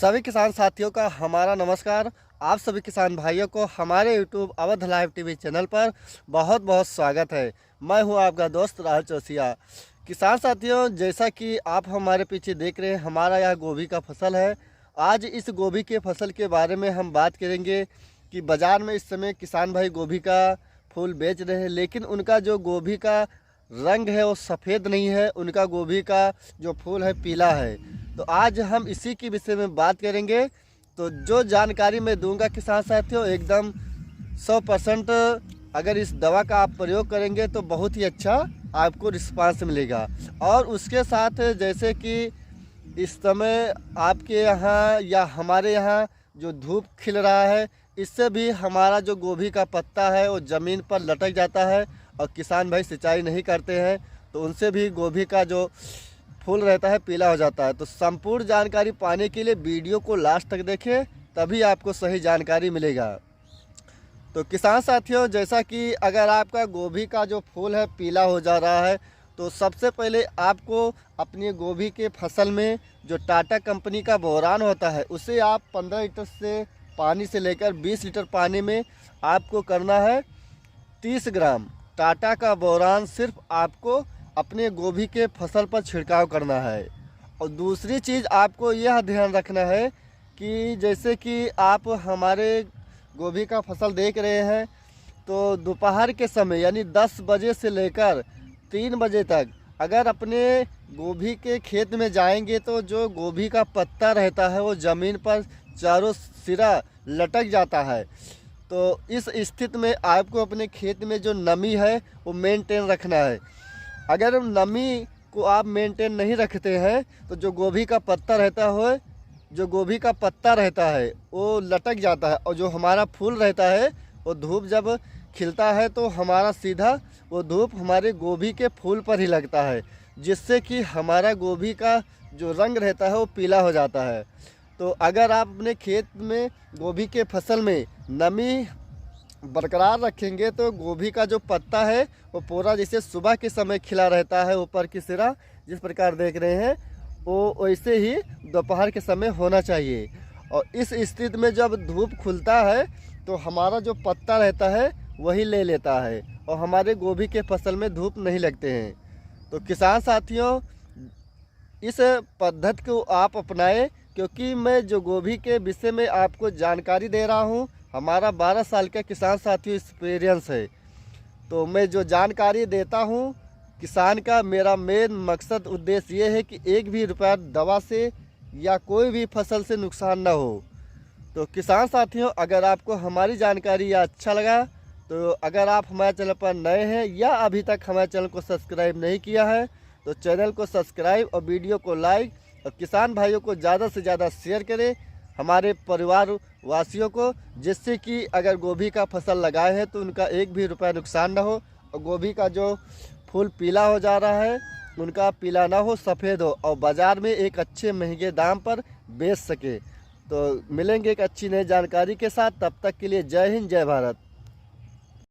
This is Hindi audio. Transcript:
सभी किसान साथियों का हमारा नमस्कार। आप सभी किसान भाइयों को हमारे YouTube Awadh live TV channel पर बहुत बहुत स्वागत है। मैं हूं आपका दोस्त राहुल चौसिया। किसान साथियों, जैसा कि आप हमारे पीछे देख रहे हैं, हमारा यह गोभी का फसल है। आज इस गोभी के फसल के बारे में हम बात करेंगे कि बाज़ार में इस समय किसान भाई गोभी का फूल बेच रहे हैं, लेकिन उनका जो गोभी का रंग है वो सफ़ेद नहीं है, उनका गोभी का जो फूल है पीला है। तो आज हम इसी के विषय में बात करेंगे। तो जो जानकारी मैं दूंगा किसान साथियों, एकदम 100% अगर इस दवा का आप प्रयोग करेंगे तो बहुत ही अच्छा आपको रिस्पांस मिलेगा। और उसके साथ जैसे कि इस समय आपके यहाँ या हमारे यहाँ जो धूप खिल रहा है, इससे भी हमारा जो गोभी का पत्ता है वो ज़मीन पर लटक जाता है और किसान भाई सिंचाई नहीं करते हैं तो उनसे भी गोभी का जो फूल रहता है पीला हो जाता है। तो संपूर्ण जानकारी पाने के लिए वीडियो को लास्ट तक देखें, तभी आपको सही जानकारी मिलेगा। तो किसान साथियों, जैसा कि अगर आपका गोभी का जो फूल है पीला हो जा रहा है तो सबसे पहले आपको अपनी गोभी के फसल में जो टाटा कंपनी का बोरान होता है उसे आप 15 लीटर से पानी से लेकर 20 लीटर पानी में आपको करना है 30 ग्राम टाटा का बोरान। सिर्फ आपको अपने गोभी के फसल पर छिड़काव करना है। और दूसरी चीज़ आपको यह ध्यान रखना है कि जैसे कि आप हमारे गोभी का फसल देख रहे हैं तो दोपहर के समय यानी 10 बजे से लेकर 3 बजे तक अगर अपने गोभी के खेत में जाएंगे तो जो गोभी का पत्ता रहता है वो ज़मीन पर चारों सिरा लटक जाता है। तो इस स्थिति में आपको अपने खेत में जो नमी है वो मेंटेन रखना है। अगर नमी को आप मेंटेन नहीं रखते हैं तो जो गोभी का पत्ता रहता है वो लटक जाता है और जो हमारा फूल रहता है वो धूप जब खिलता है तो हमारा सीधा वो धूप हमारे गोभी के फूल पर ही लगता है, जिससे कि हमारा गोभी का जो रंग रहता है वो पीला हो जाता है। तो अगर आप अपने खेत में गोभी के फसल में नमी बरकरार रखेंगे तो गोभी का जो पत्ता है वो पूरा जैसे सुबह के समय खिला रहता है, ऊपर की सिरा जिस प्रकार देख रहे हैं वो वैसे ही दोपहर के समय होना चाहिए। और इस स्थिति में जब धूप खुलता है तो हमारा जो पत्ता रहता है वही ले लेता है और हमारे गोभी के फसल में धूप नहीं लगते हैं। तो किसान साथियों, इस पद्धति को आप अपनाएं, क्योंकि मैं जो गोभी के विषय में आपको जानकारी दे रहा हूँ, हमारा 12 साल का किसान साथियों एक्सपीरियंस है। तो मैं जो जानकारी देता हूँ किसान का, मेरा मेन मकसद उद्देश्य ये है कि एक भी रुपया दवा से या कोई भी फसल से नुकसान ना हो। तो किसान साथियों, अगर आपको हमारी जानकारी या अच्छा लगा तो अगर आप हमारे चैनल पर नए हैं या अभी तक हमारे चैनल को सब्सक्राइब नहीं किया है तो चैनल को सब्सक्राइब और वीडियो को लाइक और किसान भाइयों को ज़्यादा से ज़्यादा शेयर करें हमारे परिवार वासियों को, जिससे कि अगर गोभी का फसल लगाए हैं तो उनका एक भी रुपया नुकसान ना हो और गोभी का जो फूल पीला हो जा रहा है उनका पीला ना हो, सफ़ेद हो और बाज़ार में एक अच्छे महंगे दाम पर बेच सके। तो मिलेंगे एक अच्छी नई जानकारी के साथ, तब तक के लिए जय हिंद जय भारत।